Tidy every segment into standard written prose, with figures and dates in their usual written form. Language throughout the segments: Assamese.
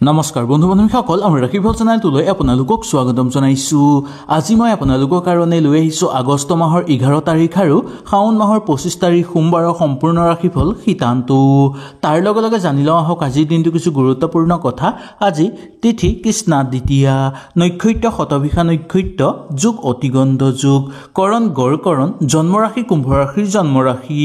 নমস্কাৰ বন্ধু বান্ধৱীসকল আমাৰ ৰাখিফল চেনেলটোলৈ আপোনালোকক স্বাগতম জনাইছো। আজি মই আপোনালোকৰ কাৰণে লৈ আহিছো আগষ্ট মাহৰ 11 তাৰিখ আৰু শাওন মাহৰ 25 তাৰিখ সোমবাৰৰ সম্পূৰ্ণ ৰাখিফল শীতান্তু। তাৰ লগে লগে জানি লওঁ আহক আজিৰ দিনটো কিছু গুৰুত্বপূৰ্ণ কথা। আজি তিথি কৃষ্ণা দ্বিতীয়া, নক্ষত্ৰ শতভিষা নক্ষত্ৰ, যুগ অতিগন্ধ যুগ, কৰণ গড় কৰণ, জন্মৰাশি কুম্ভ ৰাশিৰ জন্মৰাশি।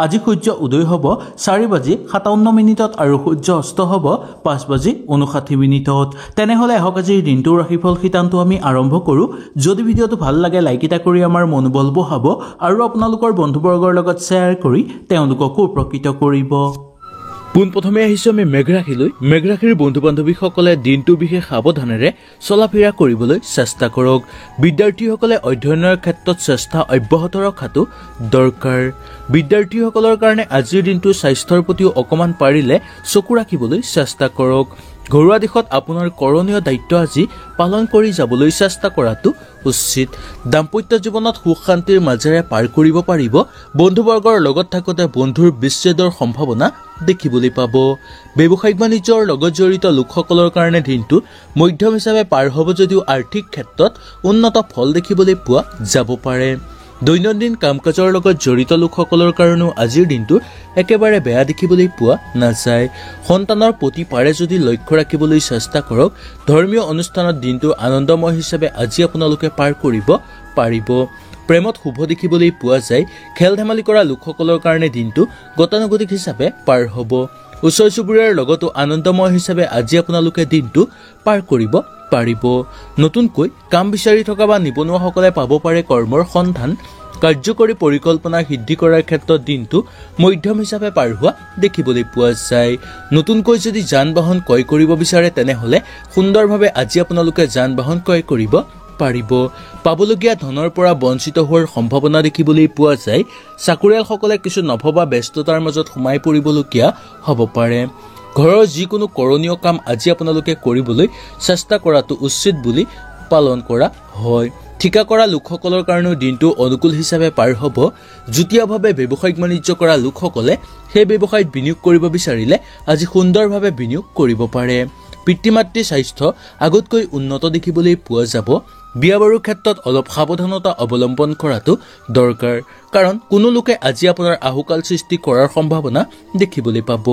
আজি সূৰ্য উদয় হ'ব 4:57 আৰু সূৰ্য অস্ত হ'ব 5:59 মিনিটত। তেনেহ'লে আহক আজিৰ দিনটোৰ ৰাশিফল শীতান্তু আমি আৰম্ভ কৰোঁ। যদি ভিডিঅ'টো ভাল লাগে লাইক এটা কৰি আমাৰ মনোবল বঢ়াব আৰু আপোনালোকৰ বন্ধুবৰ্গৰ লগত শ্বেয়াৰ কৰি তেওঁলোককো উপকৃত কৰিব। পোনপ্ৰথমে আহিছোঁ আমি মেঘ ৰাশিলৈ। মেঘ ৰাশিৰ বন্ধু বান্ধৱীসকলে দিনটো বিশেষ সাৱধানেৰে চলাফেৰা কৰিবলৈ চেষ্টা কৰক। বিদ্যাৰ্থীসকলে অধ্যয়নৰ ক্ষেত্ৰত চেষ্টা অব্যাহত ৰখাটো দৰকাৰ। বিদ্যাৰ্থীসকলৰ কাৰণে আজিৰ দিনটো স্বাস্থ্যৰ প্ৰতিও অকণমান পাৰিলে চকু ৰাখিবলৈ চেষ্টা কৰক। ঘৰুৱা দিশত আপোনাৰ কৰণীয় দায়িত্ব আজি পালন কৰি যাবলৈ চেষ্টা কৰাটো উচিত। দাম্পত্য জীৱনত সুখ শান্তিৰ মাজেৰে পাৰ কৰিব পাৰিব। বন্ধুবৰ্গৰ লগত থাকোঁতে বন্ধুৰ বিচ্ছেদৰ সম্ভাৱনা দেখিবলৈ পাব। ব্যৱসায়িক বাণিজ্যৰ লগত জড়িত লোকসকলৰ কাৰণে দিনটো মধ্যম হিচাপে পাৰ হ'ব যদিও আৰ্থিক ক্ষেত্ৰত উন্নত ফল দেখিবলৈ পোৱা যাব পাৰে। দৈনন্দিন কাম কাজৰ লগত জড়িত লোকসকলৰ কাৰণেও আজিৰ দিনটো একেবাৰে বেয়া দেখিবলৈ পোৱা নাযায়। সন্তানৰ প্ৰতি পাৰে যদি লক্ষ্য ৰাখিবলৈ চেষ্টা কৰক। ধৰ্মীয় অনুষ্ঠানত দিনটো আনন্দময় হিচাপে আজি আপোনালোকে পাৰ কৰিব পাৰিব। প্ৰেমত শুভ দেখিবলৈ পোৱা যায়। খেল ধেমালি কৰা লোকসকলৰ কাৰণে দিনটো গতানুগতিক হিচাপে পাৰ হ'ব। ওচৰ চুবুৰীয়াৰ লগতো আনন্দময় হিচাপে আজি আপোনালোকে দিনটো পাৰ কৰিব পাৰিব। নতুনকৈ কাম বিচাৰি থকা বা নিবনুৱাসকলে পাব পাৰে কৰ্মৰ সন্ধান। কাৰ্যকৰী পৰিকল্পনা সিদ্ধি কৰাৰ ক্ষেত্ৰত দিনটো মধ্যম হিচাপে পাৰ হোৱা দেখিবলৈ পোৱা যায়। নতুনকৈ যদি যান বাহন ক্ৰয় কৰিব বিচাৰে তেনেহ'লে সুন্দৰভাৱে আজি আপোনালোকে যান বাহন ক্ৰয় কৰিব পাৰিব। পাবলগীয়া ধনৰ পৰা বঞ্চিত হোৱাৰ সম্ভাৱনা দেখিবলৈ পোৱা যায়। চাকৰিয়ালসকলে কিছু নভবা ব্যস্ততাৰ মাজত সোমাই পৰিবলগীয়া হ'ব পাৰে। ঘৰৰ যিকোনো কৰণীয় কাম আজি আপোনালোকে কৰিবলৈ চেষ্টা কৰাটো উচিত বুলি পালন কৰা হয়। ঠিকা কৰা লোকসকলৰ কাৰণেও দিনটো অনুকূল হিচাপে পাৰ হ'ব। যুটীয়াভাৱে ব্যৱসায়িক বাণিজ্য কৰা লোকসকলে সেই ব্যৱসায়ত বিনিয়োগ কৰিব বিচাৰিলে আজি সুন্দৰভাৱে বিনিয়োগ কৰিব পাৰে। পিতৃ মাতৃৰ স্বাস্থ্য আগতকৈ উন্নত দেখিবলৈ পোৱা যাব। বিয়া বাৰুৰ ক্ষেত্ৰত অলপ সাৱধানতা অৱলম্বন কৰাটো দৰকাৰ, কাৰণ কোনো লোকে আজি আপোনাৰ আহুকাল সৃষ্টি কৰাৰ সম্ভাৱনা দেখিবলৈ পাব।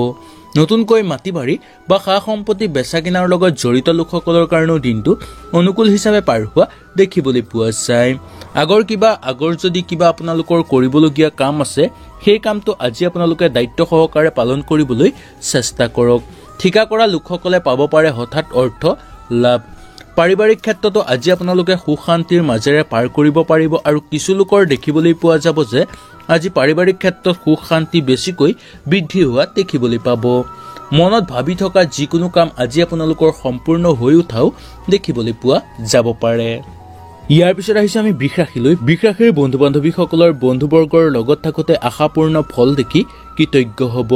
নতুনকৈ মাটি বাৰী বা সা সম্পত্তি বেচা কিনাৰ লগত জড়িত লোকসকলৰ কাৰণেও দিনটো অনুকূল হিচাপে পাৰ হোৱা দেখিবলৈ পোৱা যায়। আগৰ যদি কিবা আপোনালোকৰ কৰিবলগীয়া কাম আছে সেই কামটো আজি আপোনালোকে দায়িত্ব সহকাৰে পালন কৰিবলৈ চেষ্টা কৰক। ঠিকা কৰা লোকসকলে পাব পাৰে হঠাৎ অৰ্থ লাভ। পাৰিবাৰিক ক্ষেত্ৰতো আজি আপোনালোকে সুখ শান্তিৰ মাজেৰে পাৰ কৰিব পাৰিব আৰু কিছু লোকৰ দেখিবলৈ পোৱা যাব যে আজি পাৰিবাৰিক ক্ষেত্ৰত সুখ শান্তি বেছিকৈ বৃদ্ধি হোৱা দেখিবলৈ পাব। মনত ভাবি থকা যিকোনো কাম আজি আপোনালোকৰ সম্পূৰ্ণ হৈ উঠাও দেখিবলৈ পোৱা যাব পাৰে। ইয়াৰ পিছত আহিছে আমি বৃষ ৰাশিলৈ। বৃষ ৰাশিৰ বন্ধু বান্ধৱীসকলৰ বন্ধুবৰ্গৰ লগত থাকোঁতে আশাপূৰ্ণ ফল দেখি কৃতজ্ঞ হ'ব।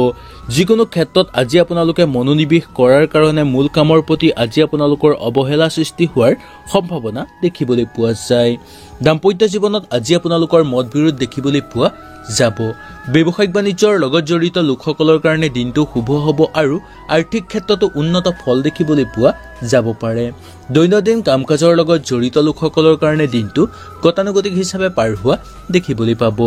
যিকোনো ক্ষেত্ৰত আজি আপোনালোকে মনোনিৱেশ কৰাৰ কাৰণে মূল কামৰ প্ৰতি আজি আপোনালোকৰ অৱহেলা সৃষ্টি হোৱাৰ সম্ভাৱনা দেখিবলৈ পোৱা যায়। দাম্পত্য জীৱনত আজি আপোনালোকৰ মতবিৰোধ দেখিবলৈ পোৱা যাব। ব্যৱসায়িক বাণিজ্যৰ লগত জড়িত লোকসকলৰ কাৰণে দিনটো শুভ হ'ব আৰু আৰ্থিক ক্ষেত্ৰতো উন্নত ফল দেখিবলৈ পোৱা যাব পাৰে। দৈনন্দিন কাম কাজৰ লগত জড়িত লোকসকলৰ কাৰণে দিনটো গতানুগতিক হিচাপে পাৰ হোৱা দেখিবলৈ পাব।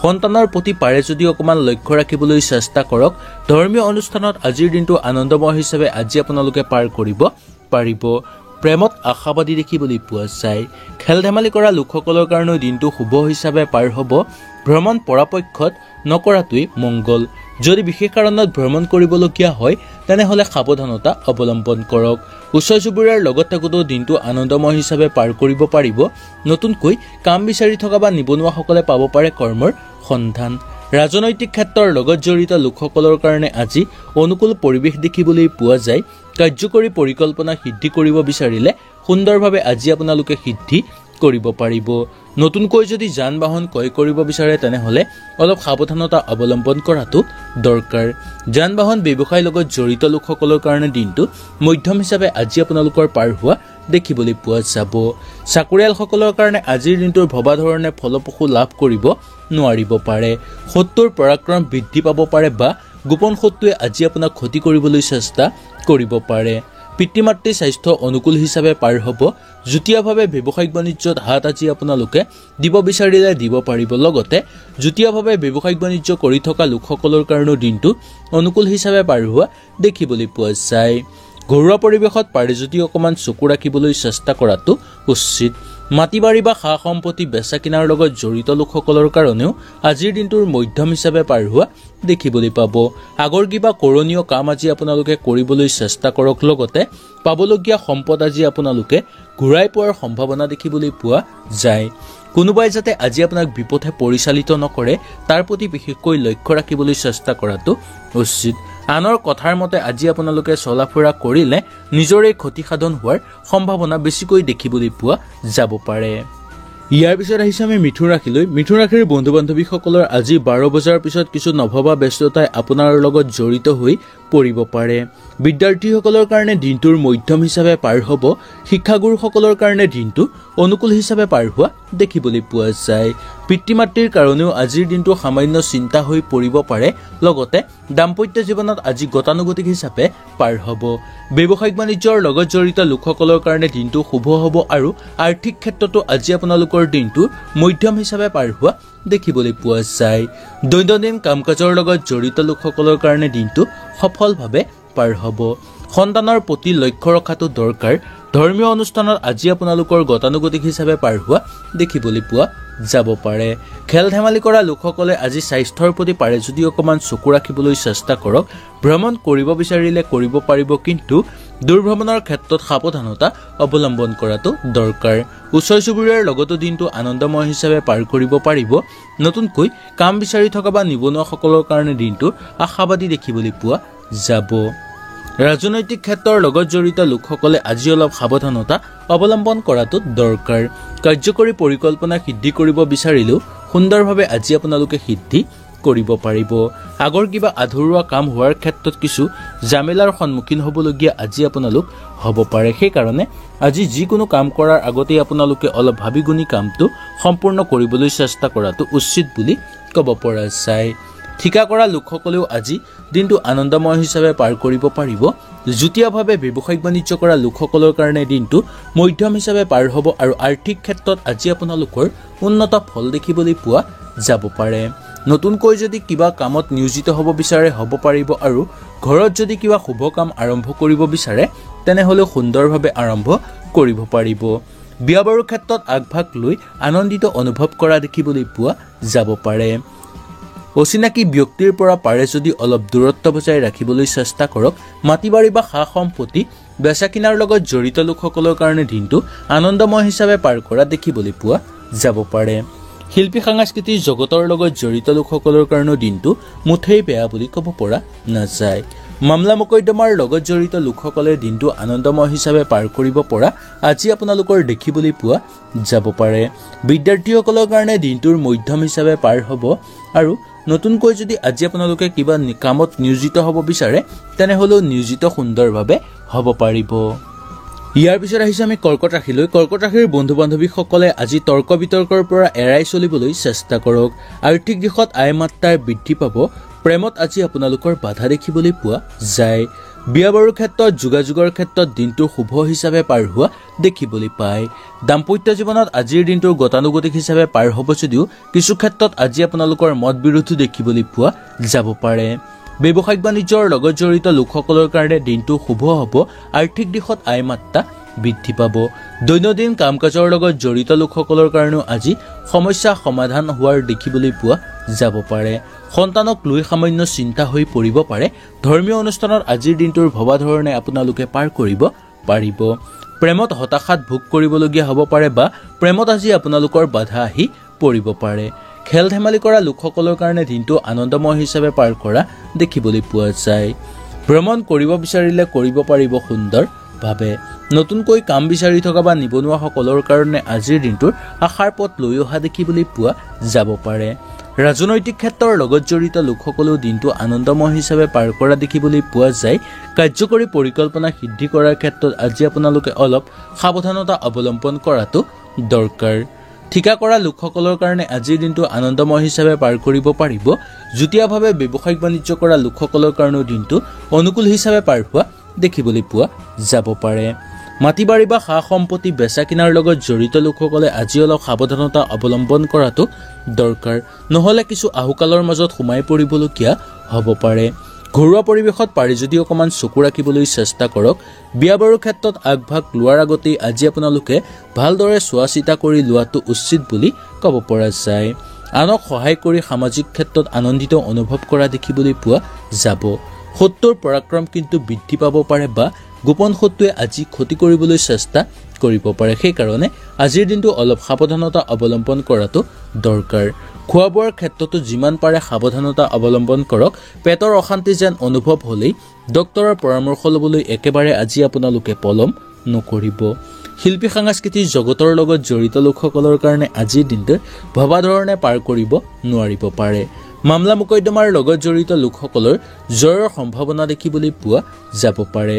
সন্তানৰ প্ৰতি পাৰে যদি অকণমান লক্ষ্য ৰাখিবলৈ চেষ্টা কৰক। ধৰ্মীয় অনুষ্ঠানত আজিৰ দিনটো আনন্দময় হিচাপে আজি আপোনালোকে পাৰ কৰিব পাৰিব। প্ৰেমত আশাবাদী দেখিবলৈ পোৱা যায়। খেল ধেমালি কৰা লোকসকলৰ কাৰণেও দিনটো শুভ হিচাপে পাৰ হ'ব। ভ্ৰমণ পৰাপক্ষত নকৰাটোৱেই মংগল। যদি বিশেষ কাৰণত ভ্ৰমণ কৰিবলগীয়া হয় তেনেহ'লে সাৱধানতা অৱলম্বন কৰক। ওচৰ চুবুৰীয়াৰ লগত থাকোঁতেও দিনটো আনন্দময় হিচাপে পাৰ কৰিব পাৰিব। নতুনকৈ কাম বিচাৰি থকা বা নিবনুৱাসকলে পাব পাৰে কৰ্মৰ সন্ধান। ৰাজনৈতিক ক্ষেত্ৰৰ লগত জড়িত লোকসকলৰ কাৰণে আজি অনুকূল পৰিৱেশ দেখিবলৈ পোৱা যায়। কাৰ্যকৰী পৰিকল্পনা সিদ্ধি কৰিব বিচাৰিলে সুন্দৰভাৱে আজি আপোনালোকে সিদ্ধি কৰিব পাৰিব। নতুনকৈ যদি যান বাহন ক্ৰয় কৰিব বিচাৰে তেনেহ'লে অলপ সাৱধানতা অৱলম্বন কৰাটো দৰকাৰ। যান বাহন ব্যৱসায়ৰ লগত জড়িত লোকসকলৰ কাৰণে দিনটো মধ্যম হিচাপে আজি আপোনালোকৰ পাৰ হোৱা দেখিবলৈ পোৱা যাব। চাকৰিয়ালসকলৰ কাৰণে আজিৰ দিনটোৰ ভবা ধৰণে ফলপ্ৰসূ লাভ কৰিব নোৱাৰিব পাৰে। শত্ৰুৰ পৰাক্ৰম বৃদ্ধি পাব পাৰে বা গোপন শত্ৰুৱে আজি আপোনাক ক্ষতি কৰিবলৈ চেষ্টা কৰিব পাৰে। পিতৃ মাতৃৰ স্বাস্থ্য অনুকূল হিচাপে পাৰ হ'ব। যুটীয়াভাৱে ব্যৱসায়িক বাণিজ্যত হাত আজি আপোনালোকে দিব বিচাৰিলে দিব পাৰিব। লগতে যুটীয়াভাৱে ব্যৱসায়িক বাণিজ্য কৰি থকা লোকসকলৰ কাৰণেও দিনটো অনুকূল হিচাপে পাৰ হোৱা দেখিবলৈ পোৱা যায়। ঘৰুৱা পৰিৱেশত পাৰে যদি অকণমান চকু ৰাখিবলৈ চেষ্টা কৰাটো উচিত। মাটি বাৰী বা সা সম্পত্তি বেচা কিনাৰ লগত জড়িত লোকসকলৰ কাৰণেও আজিৰ দিনটোৰ মধ্যম হিচাপে পাৰ হোৱা দেখিবলৈ পাব। আগৰ কিবা কৰণীয় কাম আজি আপোনালোকে কৰিবলৈ চেষ্টা কৰক। লগতে পাবলগীয়া সম্পদ আজি আপোনালোকে ঘূৰাই পোৱাৰ সম্ভাৱনা দেখিবলৈ পোৱা যায়। কোনোবাই যাতে আজি আপোনাক বিপথে পৰিচালিত নকৰে তাৰ প্ৰতি বিশেষকৈ লক্ষ্য ৰাখিবলৈ চেষ্টা কৰাটো উচিত। আনৰ কথাৰ মতে আজি আপোনালোকে চলা ফুৰা কৰিলে নিজৰে ক্ষতিসাধন হোৱাৰ সম্ভাৱনা বেছিকৈ দেখিবলৈ পোৱা যাব পাৰে। ইয়াৰ পিছত আহিছে আমি মিথুন ৰাশিলৈ। মিথুন ৰাশিৰ বন্ধু বান্ধৱীসকলৰ আজি 12 বজাৰ পিছত কিছু নভবা ব্যস্ততাই আপোনাৰ লগত জড়িত হৈ পৰিব পাৰে। বিদ্যাৰ্থীসকলৰ কাৰণে দিনটোৰ মধ্যম হিচাপে পাৰ হ'ব। শিক্ষাগুৰুসকলৰ কাৰণে দিনটো অনুকূল হিচাপে পাৰ হোৱা দেখিবলৈ পোৱা যায়। পিতৃ মাতৃৰ কাৰণেও আজিৰ দিনটো সামান্য চিন্তা হৈ পৰিব পাৰে। লগতে দাম্পত্য জীৱনত আজি গতানুগতিক হিচাপে পাৰ হ'ব। ব্যৱসায়িক বাণিজ্যৰ লগত জড়িত লোকসকলৰ কাৰণে দিনটো শুভ হ'ব আৰু আৰ্থিক ক্ষেত্ৰতো আজি আপোনালোকৰ দিনটো মধ্যম হিচাপে পাৰ হোৱা দেখিবলৈ পোৱা যায়। দৈনন্দিন কাম কাজৰ লগত জড়িত লোকসকলৰ কাৰণে দিনটো সফলভাৱে পাৰ হ'ব। সন্তানৰ প্ৰতি লক্ষ্য ৰখাটো দৰকাৰ। ধৰ্মীয় অনুষ্ঠানত আজি আপোনালোকৰ গতানুগতিক হিচাপে পাৰ হোৱা দেখিবলৈ পোৱা যাব পাৰে। খেল ধেমালি কৰা লোকসকলে আজি স্বাস্থ্যৰ প্ৰতি পাৰে যদি অকণমান চকু ৰাখিবলৈ চেষ্টা কৰক। ভ্ৰমণ কৰিব বিচাৰিলে কৰিব পাৰিব, কিন্তু দূৰভ্ৰমণৰ ক্ষেত্ৰত সাৱধানতা অৱলম্বন কৰাটো দৰকাৰ। ওচৰ চুবুৰীয়াৰ লগতো দিনটো আনন্দময় হিচাপে পাৰ কৰিব পাৰিব। নতুনকৈ কাম বিচাৰি থকা বা নিবনুৱাসকলৰ কাৰণে দিনটো আশাবাদী দেখিবলৈ পোৱা যাব। ৰাজনৈতিক ক্ষেত্ৰৰ লগত জড়িত লোকসকলে আজি অলপ সাৱধানতা অৱলম্বন কৰাটো দৰকাৰ। কাৰ্যকৰী পৰিকল্পনা সিদ্ধি কৰিব বিচাৰিলেও সুন্দৰভাৱে আজি আপোনালোকে সিদ্ধি কৰিব পাৰিব। আগৰ কিবা আধৰুৱা কাম হোৱাৰ ক্ষেত্ৰত কিছু জামেলাৰ সন্মুখীন হ'বলগীয়া আজি আপোনালোক হ'ব পাৰে। সেইকাৰণে আজি যিকোনো কাম কৰাৰ আগতেই আপোনালোকে অলপ ভাবি গুণি কামটো সম্পূৰ্ণ কৰিবলৈ চেষ্টা কৰাটো উচিত বুলি ক'ব পৰা যায়। ঠিকা কৰা লোকসকলেও আজি দিনটো আনন্দময় হিচাপে পাৰ কৰিব পাৰিব। যুটীয়াভাৱে ব্যৱসায়িক বাণিজ্য কৰা লোকসকলৰ কাৰণে দিনটো মধ্যম হিচাপে পাৰ হ'ব আৰু আৰ্থিক ক্ষেত্ৰত আজি আপোনালোকৰ উন্নত ফল দেখিবলৈ পোৱা যাব পাৰে। নতুনকৈ যদি কিবা কামত নিয়োজিত হ'ব বিচাৰে হ'ব পাৰিব আৰু ঘৰত যদি কিবা শুভ কাম আৰম্ভ কৰিব বিচাৰে তেনেহ'লেও সুন্দৰভাৱে আৰম্ভ কৰিব পাৰিব। বিয়া বাৰুৰ ক্ষেত্ৰত আগভাগ লৈ আনন্দিত অনুভৱ কৰা দেখিবলৈ পোৱা যাব পাৰে। অচিনাকি ব্যক্তিৰ পৰা পাৰে যদি অলপ দূৰত্ব বজাই ৰাখিবলৈ চেষ্টা কৰক। মাটি বাৰী বা সা সম্পত্তি বেচা কিনাৰ লগত জড়িত লোকসকলৰ কাৰণে দিনটো আনন্দময় হিচাপে পাৰ কৰা দেখিবলৈ পোৱা যাব পাৰে। শিল্পী সাংস্কৃতিক জগতৰ লগত জড়িত লোকসকলৰ কাৰণেও দিনটো মুঠেই বেয়া বুলি ক'ব পৰা নাযায়। মামলা মোকদ্দমাৰ লগত জড়িত লোকসকলে দিনটো আনন্দময় হিচাপে পাৰ কৰিব পৰা আজি আপোনালোকৰ দেখিবলৈ পোৱা যাব পাৰে। বিদ্যাৰ্থীসকলৰ কাৰণে দিনটোৰ মধ্যম হিচাপে পাৰ হ'ব আৰু নতুনকৈ যদি আজি আপোনালোকে কিবা কামত নিয়োজিত হ'ব বিচাৰে তেনেহ'লেও নিয়োজিত সুন্দৰভাৱে হ'ব পাৰিব। ইয়াৰ পিছত আহিছে আমি কৰ্কট ৰাশিলৈ। কৰ্কট ৰাশিৰ বন্ধু বান্ধৱীসকলে আজি তৰ্ক বিতৰ্কৰ পৰা এৰাই চলিবলৈ চেষ্টা কৰক। আৰ্থিক দিশত আয় মাত্ৰা বৃদ্ধি পাব। প্ৰেমত আজি আপোনালোকৰ বাধা দেখিবলৈ পোৱা যায়। বিয়া বাৰুৰ ক্ষেত্ৰত যোগাযোগৰ ক্ষেত্ৰত দিনটো শুভ হিচাপে পাৰ হোৱা দেখিবলৈ পায়। দাম্পত্য জীৱনত আজিৰ দিনটো গতানুগতিক হিচাপে পাৰ হ'ব যদিও কিছু ক্ষেত্ৰত আজি আপোনালোকৰ মত বিৰোধো দেখিবলৈ পোৱা যাব পাৰে। ব্যৱসায়িক বাণিজ্যৰ লগত জড়িত লোকসকলৰ কাৰণে দিনটো শুভ হ'ব। আৰ্থিক দিশত আয় মাত্ৰা বৃদ্ধি পাব। দৈনন্দিন কাম কাজৰ লগত জড়িত লোকসকলৰ কাৰণেও আজি সমস্যা সমাধান হোৱাৰ দেখিবলৈ পোৱা যাব পাৰে। সন্তানক লৈ সামান্য চিন্তা হৈ পৰিব পাৰে। ধৰ্মীয় অনুষ্ঠানত আজিৰ দিনটোৰ ভবা ধৰণে আপোনালোকে পাৰ কৰিব পাৰিব। প্ৰেমত হতাশাত ভোগ কৰিবলগীয়া হ'ব পাৰে বা প্ৰেমত আজি আপোনালোকৰ বাধা আহি পৰিব পাৰে। খেল ধেমালি কৰা লোকসকলৰ কাৰণে দিনটো আনন্দময় হিচাপে পাৰ কৰা দেখিবলৈ পোৱা যায়। ভ্ৰমণ কৰিব বিচাৰিলে কৰিব পাৰিব সুন্দৰভাৱে। নতুনকৈ কাম বিচাৰি থকা বা নিবনুৱাসকলৰ কাৰণে আজিৰ দিনটোৰ আশাৰ পথ লৈ অহা দেখিবলৈ পোৱা যাব পাৰে। ৰাজনৈতিক ক্ষেত্ৰৰ লগত জড়িত লোকসকলেও দিনটো আনন্দময় হিচাপে পাৰ কৰা দেখিবলৈ পোৱা যায়। কাৰ্যকৰী পৰিকল্পনা সিদ্ধি কৰাৰ ক্ষেত্ৰত আজি আপোনালোকে অলপ সাৱধানতা অৱলম্বন কৰাটো দৰকাৰ। ঠিকা কৰা লোকসকলৰ কাৰণে আজিৰ দিনটো আনন্দময় হিচাপে পাৰ কৰিব পাৰিব। যুটীয়াভাৱে ব্যৱসায়িক বাণিজ্য কৰা লোকসকলৰ কাৰণেও দিনটো অনুকূল হিচাপে পাৰ হোৱা দেখিবলৈ পোৱা যাব পাৰে। মাটি বাৰী বা সা সম্পত্তি বেচা কিনাৰ লগত জড়িত লোকসকলে আজি অলপ সাৱধানতা অৱলম্বন কৰাটো দৰকাৰ, নহ'লে কিছু আহুকালৰ মাজত সোমাই পৰিবলগীয়া হ'ব পাৰে। ঘৰুৱা পৰিৱেশত পাৰি যদি অকণমান চকু ৰাখিবলৈ চেষ্টা কৰক। বিয়া বাৰুৰ ক্ষেত্ৰত আগভাগ লোৱাৰ আগতেই আজি আপোনালোকে ভালদৰে চোৱা চিতা কৰি লোৱাটো উচিত বুলি ক'ব পৰা যায়। আনক সহায় কৰি সামাজিক ক্ষেত্ৰত আনন্দিত অনুভৱ কৰা দেখিবলৈ পোৱা যাব। শত্ৰুৰ পৰাক্ৰম কিন্তু বৃদ্ধি পাব পাৰে বা গোপন শত্ৰুৱে আজি ক্ষতি কৰিবলৈ চেষ্টা কৰিব পাৰে। সেইকাৰণে আজিৰ দিনটো অলপ সাৱধানতা অৱলম্বন কৰাটো দৰকাৰ। খোৱা বোৱাৰ ক্ষেত্ৰতো যিমান পাৰে সাৱধানতা অৱলম্বন কৰক। পেটৰ অশান্তি যেন অনুভৱ হ'লেই ডক্তৰৰ পৰামৰ্শ ল'বলৈ একেবাৰে আজি আপোনালোকে পলম নকৰিব। শিল্পী সাংস্কৃতিক জগতৰ লগত জড়িত লোকসকলৰ কাৰণে আজিৰ দিনটো ভবা ধৰণে পাৰ কৰিব নোৱাৰিব পাৰে। মামলা মোকদ্দমাৰ লগত জড়িত লোকসকলৰ জয়ৰ সম্ভাৱনা দেখিবলৈ পোৱা যাব পাৰে।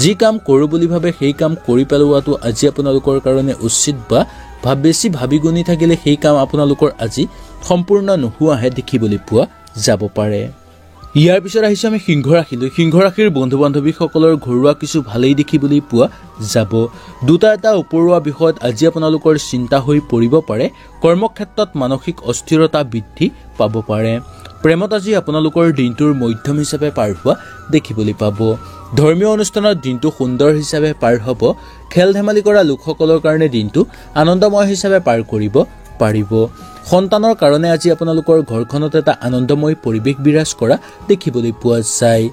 যি কাম কৰোঁ বুলি ভাবে সেই কাম কৰি পেলোৱাটো আজি আপোনালোকৰ কাৰণে উচিত বা বেছি ভাবি গুণি থাকিলে সেই কাম আপোনালোকৰ আজি সম্পূৰ্ণ নোহোৱাহে দেখিবলৈ পোৱা যাব পাৰে। ইয়াৰ পিছত আহিছোঁ আমি সিংহ ৰাশিলৈ। সিংহ ৰাশিৰ বন্ধু বান্ধৱীসকলৰ ঘৰুৱা কিছু ভালেই দেখিবলৈ পোৱা যাব। দুটা এটা উপৰুৱা বিষয়ত আজি আপোনালোকৰ চিন্তা হৈ পৰিব পাৰে। কৰ্মক্ষেত্ৰত মানসিক অস্থিৰতা বৃদ্ধি পাব পাৰে। প্ৰেমত আজি আপোনালোকৰ দিনটোৰ মধ্যম হিচাপে পাৰ হোৱা দেখিবলৈ পাব। ধৰ্মীয় অনুষ্ঠানত দিনটো সুন্দৰ হিচাপে পাৰ হ'ব। খেল ধেমালি কৰা লোকসকলৰ কাৰণে দিনটো আনন্দময় হিচাপে পাৰ কৰিব পাৰিব। সন্তানৰ কাৰণে আজি আপোনালোকৰ ঘৰখনত এটা আনন্দময় পৰিৱেশ বিৰাজ কৰা দেখিবলৈ পোৱা যায়।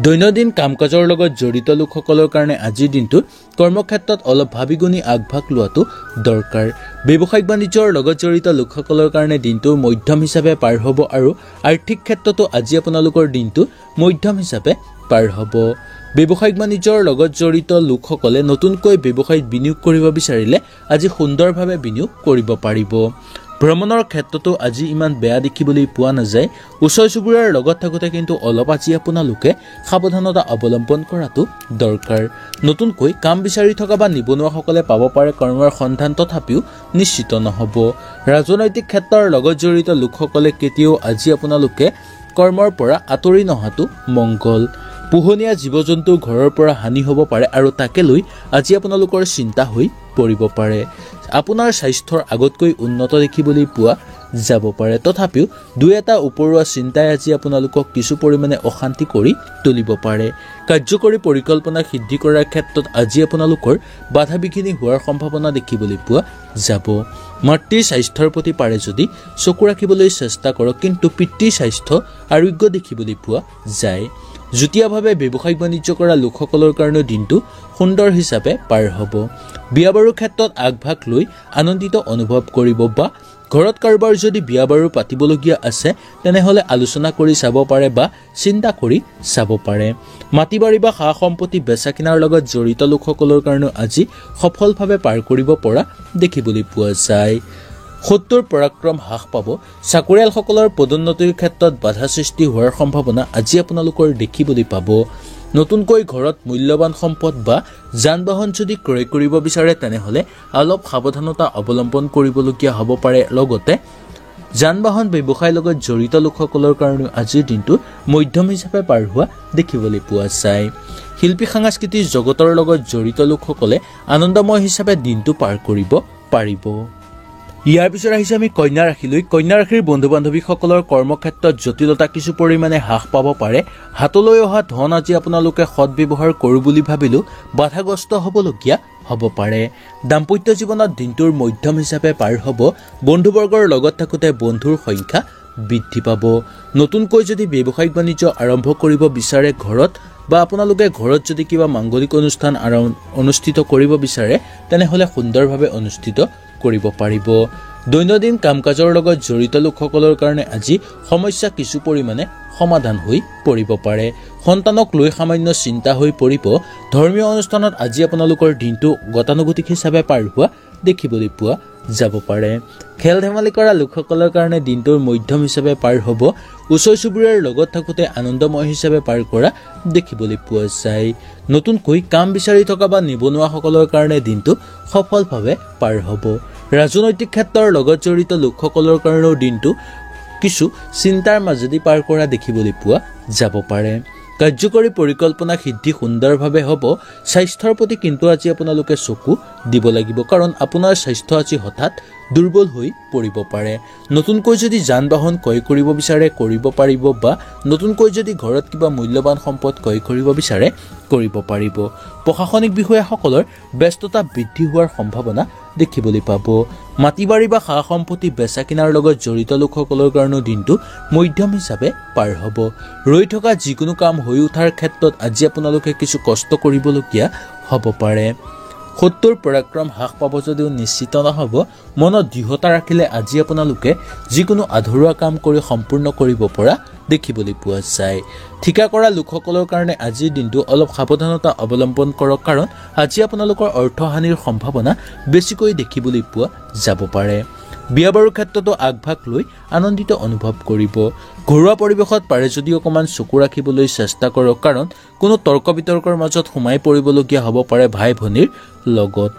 দৈনন্দিন কাম কাজৰ লগত জড়িত লোকসকলৰ কাৰণে আজিৰ দিনটোত কৰ্মক্ষেত্ৰত অলপ ভাবি গুণি আগভাগ লোৱাটো দৰকাৰ। ব্যৱসায়িক বাণিজ্যৰ লগত জড়িত লোকসকলৰ কাৰণে দিনটো মধ্যম হিচাপে পাৰ হ'ব আৰু আৰ্থিক ক্ষেত্ৰতো আজি আপোনালোকৰ দিনটো মধ্যম হিচাপে পাৰ হ'ব। ব্যৱসায়িক বাণিজ্যৰ লগত জড়িত লোকসকলে নতুনকৈ ব্যৱসায়ত বিনিয়োগ কৰিব বিচাৰিলে আজি সুন্দৰভাৱে বিনিয়োগ কৰিব পাৰিব। ভ্ৰমণৰ ক্ষেত্ৰতো আজি ইমান বেয়া দেখিবলৈ পোৱা নাযায়। ওচৰ চুবুৰীয়াৰ লগত থাকোঁতে কিন্তু অলপ আজি আপোনালোকে সাৱধানতা অৱলম্বন কৰাটো দৰকাৰ। নতুনকৈ কাম বিচাৰি থকা বা নিবনুৱাসকলে পাব পাৰে কৰ্মৰ সন্ধান, তথাপিও নিশ্চিত নহ'ব। ৰাজনৈতিক ক্ষেত্ৰৰ লগত জড়িত লোকসকলে কেতিয়াও আজি আপোনালোকে কৰ্মৰ পৰা আঁতৰি নহাটো মংগল। পোহনীয়া জীৱ জন্তু ঘৰৰ পৰা হানি হ'ব পাৰে আৰু তাকে লৈ আজি আপোনালোকৰ চিন্তা হৈ পৰিব পাৰে। আপোনাৰ স্বাস্থ্যৰ আগতকৈ উন্নত দেখিবলৈ পোৱা যাব পাৰে। তথাপিও দুই এটা উপৰুৱা চিন্তাই আজি আপোনালোকক কিছু পৰিমাণে অশান্তি কৰি তুলিব পাৰে। কাৰ্যকৰী পৰিকল্পনা সিদ্ধি কৰাৰ ক্ষেত্ৰত আজি আপোনালোকৰ বাধা বিঘিনি হোৱাৰ সম্ভাৱনা দেখিবলৈ পোৱা যাব। মাতৃৰ স্বাস্থ্যৰ প্ৰতি পাৰে যদি চকু ৰাখিবলৈ চেষ্টা কৰক, কিন্তু পিতৃৰ স্বাস্থ্য আৰোগ্য দেখিবলৈ পোৱা যায়। যুটীয়াভাৱে ব্যৱসায়িক বাণিজ্য কৰা লোকসকলৰ কাৰণে দিনটো সুন্দৰ হিচাপে পাৰ হ'ব। বিয়া বাৰুৰ ক্ষেত্ৰত আগভাগ লৈ আনন্দিত অনুভৱ কৰিব বা ঘৰত কাৰোবাৰ যদি বিয়া বাৰু পাতিবলগীয়া আছে তেনেহ'লে আলোচনা কৰি চাব পাৰে বা চিন্তা কৰি চাব পাৰে। মাটি বাৰী বা সা সম্পত্তি বেচা কিনাৰ লগত জড়িত লোকসকলৰ কাৰণে আজি সফলভাৱে পাৰ কৰিব পৰা দেখিবলৈ পোৱা যায়। শত্ৰুৰ পৰাক্ৰম হ্ৰাস পাব। চাকৰিয়ালসকলৰ পদোন্নতিৰ ক্ষেত্ৰত বাধা সৃষ্টি হোৱাৰ সম্ভাৱনা আজি আপোনালোকৰ দেখিবলৈ পাব। নতুনকৈ ঘৰত মূল্যৱান সম্পদ বা যান বাহন যদি ক্ৰয় কৰিব বিচাৰে তেনেহ'লে অলপ সাৱধানতা অৱলম্বন কৰিবলগীয়া হ'ব পাৰে। লগতে যান বাহন ব্যৱসায়ৰ লগত জড়িত লোকসকলৰ কাৰণে আজিৰ দিনটো মধ্যম হিচাপে পাৰ হোৱা দেখিবলৈ পোৱা যায়। শিল্পী সাংস্কৃতিক জগতৰ লগত জড়িত লোকসকলে আনন্দময় হিচাপে দিনটো পাৰ কৰিব পাৰিব। ইয়াৰ পিছত আহিছে আমি কন্যা ৰাশিলৈ। কন্যা ৰাশিৰ বন্ধু বান্ধৱীসকলৰ কৰ্মক্ষেত্ৰত জটিলতা কিছু পৰিমাণে হ্ৰাস পাব পাৰে। হাতলৈ অহা ধন আজি আপোনালোকে সৎব্যৱহাৰ কৰোঁ বুলি ভাবিলেও বাধাগ্ৰস্ত হ'বলগীয়া হ'ব পাৰে। দাম্পত্য জীৱনত দিনটোৰ মধ্যম হিচাপে পাৰ হ'ব। বন্ধুবৰ্গৰ লগত থাকোঁতে বন্ধুৰ সংখ্যা বৃদ্ধি পাব। নতুনকৈ যদি ব্যৱসায়িক বাণিজ্য আৰম্ভ কৰিব বিচাৰে ঘৰত বা আপোনালোকে ঘৰত যদি কিবা মাংগলিক অনুষ্ঠান অনুষ্ঠিত কৰিব বিচাৰে তেনেহ'লে সুন্দৰভাৱে অনুষ্ঠিত কৰিব পাৰিব। দৈনন্দিন কাম কাজৰ লগত জড়িত লোকসকলৰ কাৰণে আজি সমস্যা কিছু পৰিমাণে সমাধান হৈ পৰিব পাৰে। সন্তানক লৈ সামান্য চিন্তা হৈ পৰিব। ধৰ্মীয় অনুষ্ঠানত আজি আপোনালোকৰ দিনটো গতানুগতিক হিচাপে পাৰ হোৱা দেখিবলৈ পোৱা যাব পাৰে। খেল ধেমালি কৰা লোকসকলৰ কাৰণে দিনটোৰ মধ্যম হিচাপে পাৰ হ'ব। ওচৰ চুবুৰীয়াৰ লগত থাকোঁতে আনন্দময় হিচাপে পাৰ কৰা দেখিবলৈ পোৱা যায়। নতুনকৈ কাম বিচাৰি থকা বা নিবনুৱাসকলৰ কাৰণে দিনটো সফলভাৱে পাৰ হ'ব। ৰাজনৈতিক ক্ষেত্ৰৰ লগত জড়িত লোকসকলৰ কাৰণেও দিনটো কিছু চিন্তাৰ মাজেদি পাৰ কৰা দেখিবলৈ পোৱা যাব পাৰে। কাৰ্যকৰী পৰিকল্পনা সিদ্ধি সুন্দৰভাৱে হ'ব। স্বাস্থ্যৰ প্ৰতি কিন্তু আজি আপোনালোকে চকু দিব লাগিব, কাৰণ আপোনাৰ স্বাস্থ্য আজি হঠাৎ দুৰ্বল হৈ পৰিব পাৰে। নতুনকৈ যদি যান বাহন ক্ৰয় কৰিব বিচাৰে কৰিব পাৰিব, বা নতুনকৈ যদি ঘৰত কিবা মূল্যৱান সম্পদ ক্ৰয় কৰিব বিচাৰে কৰিব পাৰিব। প্ৰশাসনিক বিষয়াসকলৰ ব্যস্ততা বৃদ্ধি হোৱাৰ সম্ভাৱনা দেখিবলৈ পাব। মাটি বাৰী বা সা সম্পত্তি বেচা কিনাৰ লগত জড়িত লোকসকলৰ কাৰণেও দিনটো মধ্যম হিচাপে পাৰ হ'ব। ৰৈ থকা যিকোনো কাম হৈ উঠাৰ ক্ষেত্ৰত আজি আপোনালোকে কিছু কষ্ট কৰিবলগীয়া হ'ব পাৰে। শত্ৰুৰ পৰাক্ৰম হ্ৰাস পাব যদিও নিশ্চিত নহ'ব। মনত দৃঢ়তা ৰাখিলে আজি আপোনালোকে যিকোনো আধৰুৱা কাম কৰি সম্পূৰ্ণ কৰিব পৰা দেখিবলৈ পোৱা যায়। ঠিকা কৰা লোকসকলৰ কাৰণে আজিৰ দিনটো অলপ সাৱধানতা অৱলম্বন কৰক, কাৰণ আজি আপোনালোকৰ অৰ্থহানিৰ সম্ভাৱনা বেছিকৈ দেখিবলৈ পোৱা যাব পাৰে। বিয়া বাৰুৰ ক্ষেত্ৰতো আগভাগ লৈ আনন্দিত অনুভৱ কৰিব। ঘৰুৱা পৰিৱেশত পাৰে যদি অকণমান চকু ৰাখিবলৈ চেষ্টা কৰক, কাৰণ কোনো তৰ্ক বিতৰ্কৰ মাজত সোমাই পৰিবলগীয়া হ'ব পাৰে ভাই ভনীৰ লগত।